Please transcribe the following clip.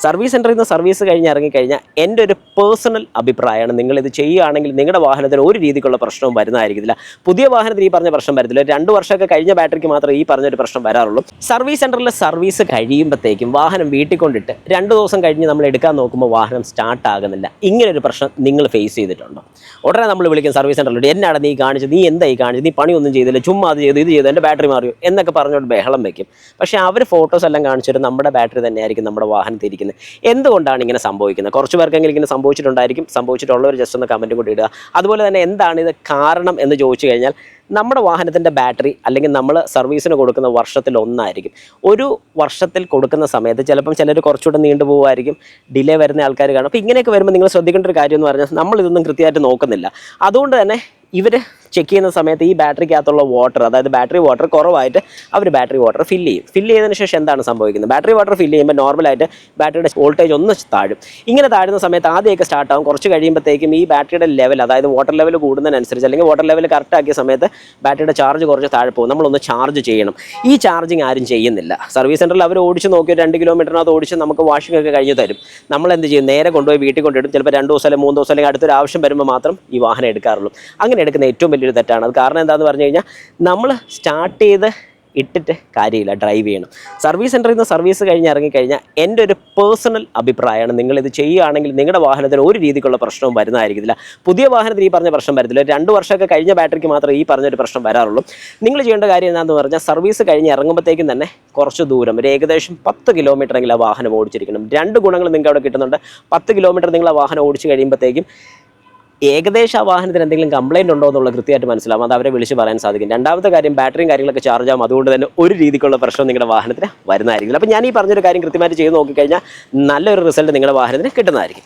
Service സെൻ്ററിൽ നിന്ന് service കഴിഞ്ഞ് ഇറങ്ങിക്കഴിഞ്ഞാൽ എൻ്റെ ഒരു പേഴ്സണൽ അഭിപ്രായമാണ്, നിങ്ങളിത് ചെയ്യുകയാണെങ്കിൽ നിങ്ങളുടെ വാഹനത്തിന് ഒരു രീതിക്കുള്ള പ്രശ്നവും വരുന്നതായിരിക്കില്ല. പുതിയ വാഹനത്തിന് ഈ പറഞ്ഞ പ്രശ്നം വരത്തില്ല. 2 വർഷമൊക്കെ കഴിഞ്ഞ ബാറ്ററിക്ക് മാത്രമേ ഈ പറഞ്ഞൊരു പ്രശ്നം വരാറുള്ളൂ. സർവീസ് സെൻ്ററിൽ സർവീസ് കഴിയുമ്പോഴത്തേക്കും വാഹനം വീട്ടിൽ കൊണ്ടിട്ട് 2 ദിവസം കഴിഞ്ഞ് നമ്മൾ എടുക്കാൻ നോക്കുമ്പോൾ വാഹനം സ്റ്റാർട്ട് ആകുന്നില്ല. ഇങ്ങനൊരു പ്രശ്നം നിങ്ങൾ ഫേസ് ചെയ്തിട്ടുണ്ടോ? ഉടനെ നമ്മൾ വിളിക്കും സർവീസ് സെൻ്ററിലോട്ട്, എന്നാണ് നീ കാണിച്ചത്, നീ എന്തായി കാണിച്ചത്, നീ പണിയൊന്നും ചെയ്തില്ല, ചുമ്മാ അത് ചെയ്തു ഇത് ചെയ്തു, എൻ്റെ ബാറ്ററി മാറിയോ എന്നൊക്കെ പറഞ്ഞുകൊണ്ട് ബഹളം വയ്ക്കും. പക്ഷേ അവർ ഫോട്ടോസ് എല്ലാം കാണിച്ചിട്ട് നമ്മുടെ ബാറ്ററി തന്നെയായിരിക്കും നമ്മുടെ വാഹനത്തിൽ ഇരിക്കുന്നത്. എന്തുകൊണ്ടാണ് ഇങ്ങനെ സംഭവിക്കുന്നത്? കുറച്ച് പേർക്കെങ്കിലും ഇങ്ങനെ സംഭവിച്ചിട്ടുണ്ടായിരിക്കും. സംഭവിച്ചിട്ടുള്ളവർ ജസ്റ്റ് ഒന്ന് കമൻറ്റ് കൂടി ഇടുക. അതുപോലെ തന്നെ എന്താണ് ഇത് കാരണം എന്ന് ചോദിച്ചു കഴിഞ്ഞാൽ, നമ്മുടെ വാഹനത്തിൻ്റെ ബാറ്ററി അല്ലെങ്കിൽ നമ്മൾ സർവീസിന് കൊടുക്കുന്ന വർഷത്തിൽ ഒന്നായിരിക്കും. ഒരു വർഷത്തിൽ കൊടുക്കുന്ന സമയത്ത് ചിലപ്പം ചിലർ കുറച്ചുകൂടെ നീണ്ടു പോകുമായിരിക്കും, ഡിലേ വരുന്ന ആൾക്കാർ കാണും. അപ്പോൾ ഇങ്ങനെയൊക്കെ വരുമ്പോൾ നിങ്ങൾ ശ്രദ്ധിക്കേണ്ട ഒരു കാര്യം എന്ന് പറഞ്ഞാൽ, നമ്മളിതൊന്നും കൃത്യമായിട്ട് നോക്കുന്നില്ല. അതുകൊണ്ട് തന്നെ ഇവർ ചെക്ക് ചെയ്യുന്ന സമയത്ത് ഈ ബാറ്ററിക്കകത്തുള്ള വാട്ടർ, അതായത് ബാറ്ററി വാട്ടർ കുറവായിട്ട് അവർ ബാറ്ററി വാട്ടർ ഫില്ല് ചെയ്തതിന് ശേഷം എന്താണ് സംഭവിക്കുന്നത്? ബാറ്ററി വാട്ടർ ഫില്ല് ചെയ്യുമ്പോൾ നോർമലായിട്ട് ബാറ്ററിയുടെ വോൾട്ടേജ് ഒന്ന് താഴും. ഇങ്ങനെ താഴുന്ന സമയത്ത് ആദ്യമൊക്കെ സ്റ്റാർട്ടാകും. കുറച്ച് കഴിയുമ്പോഴത്തേക്കും ഈ ബാറ്ററിയുടെ ലെവൽ, അതായത് വാട്ടർ ലെവൽ കൂടുന്നതിനനുസരിച്ച് അല്ലെങ്കിൽ വാട്ടർ ലെവൽ കറക്റ്റ് ആക്കിയ സമയത്ത് ബാറ്ററിയുടെ ചാർജ് കുറച്ച് താഴെ പോകും. നമ്മളൊന്ന് ചാർജ് ചെയ്യണം. ഈ ചാർജിങ് ആരും ചെയ്യുന്നില്ല. സർവീസ് സെൻ്ററിൽ അവർ ഓടിച്ച് നോക്കി 2 കിലോമീറ്ററിനകത്ത് ഓടിച്ച് നമുക്ക് വാഷിംഗ് ഒക്കെ കഴിഞ്ഞ് തരും. നമ്മൾ എന്ത് ചെയ്യും? നേരെ കൊണ്ടുപോയി വീട്ടിൽ കൊണ്ടിടും. ചിലപ്പോൾ 2 ദിവസം അല്ലെങ്കിൽ 3 ദിവസം അല്ലെങ്കിൽ അടുത്തൊരു ആവശ്യം വരുമ്പോൾ മാത്രം ഈ വാഹനം എടുക്കാറുള്ളൂ. അങ്ങനെ എടുക്കുന്ന ഏറ്റവും വലിയൊരു തെറ്റാണ്. അത് കാരണം എന്താണെന്ന് പറഞ്ഞു കഴിഞ്ഞാൽ, നമ്മൾ സ്റ്റാർട്ട് ചെയ്ത് ഇട്ടിട്ട് കാര്യമില്ല, ഡ്രൈവ് ചെയ്യണം. സർവീസ് സെൻ്ററിൽ നിന്ന് സർവീസ് കഴിഞ്ഞ് ഇറങ്ങിക്കഴിഞ്ഞാൽ എൻ്റെ ഒരു പേഴ്സണൽ അഭിപ്രായമാണ്, നിങ്ങളിത് ചെയ്യുകയാണെങ്കിൽ നിങ്ങളുടെ വാഹനത്തിന് ഒരു രീതിക്കുള്ള പ്രശ്നവും വരുന്നതായിരിക്കില്ല. പുതിയ വാഹനത്തിന് ഈ പറഞ്ഞ പ്രശ്നം വരത്തില്ല. 2 വർഷമൊക്കെ കഴിഞ്ഞ ബാറ്ററിക്ക് മാത്രമേ ഈ പറഞ്ഞൊരു പ്രശ്നം വരാറുള്ളൂ. നിങ്ങൾ ചെയ്യേണ്ട കാര്യം എന്താണെന്ന് പറഞ്ഞാൽ, സർവീസ് കഴിഞ്ഞ് ഇറങ്ങുമ്പോഴത്തേക്കും തന്നെ കുറച്ച് ദൂരം, ഒരു ഏകദേശം 10 കിലോമീറ്ററെങ്കിലും ആ വാഹനം ഓടിച്ചിരിക്കണം. 2 ഗുണങ്ങൾ നിങ്ങൾക്ക് അവിടെ കിട്ടുന്നുണ്ട്. 10 കിലോമീറ്റർ നിങ്ങൾ ആ വാഹനം ഓടിച്ച് കഴിയുമ്പോഴത്തേക്കും ഏകദേശം ആ വാഹനത്തിന് എന്തെങ്കിലും കംപ്ലയിൻറ്റ് ഉണ്ടോ എന്നുള്ളത് കൃത്യമായിട്ട് മനസ്സിലാവും. അത് അവരെ വിളിച്ച് പറയാൻ സാധിക്കും. രണ്ടാമത്തെ കാര്യം, ബാറ്ററിയും കാര്യങ്ങളൊക്കെ ചാർജ് ആകും. അതുകൊണ്ട് തന്നെ ഒരു രീതിക്കുള്ള പ്രശ്നം നിങ്ങളുടെ വാഹനത്തിന് വരുന്നതായിരിക്കില്ല. അപ്പോൾ ഞാൻ ഈ പറഞ്ഞൊരു കാര്യം കൃത്യമായിട്ട് ചെയ്ത് നോക്കിക്കഴിഞ്ഞാൽ നല്ലൊരു റിസൾട്ട് നിങ്ങളുടെ വാഹനത്തിന് കിട്ടുന്നതായിരിക്കും.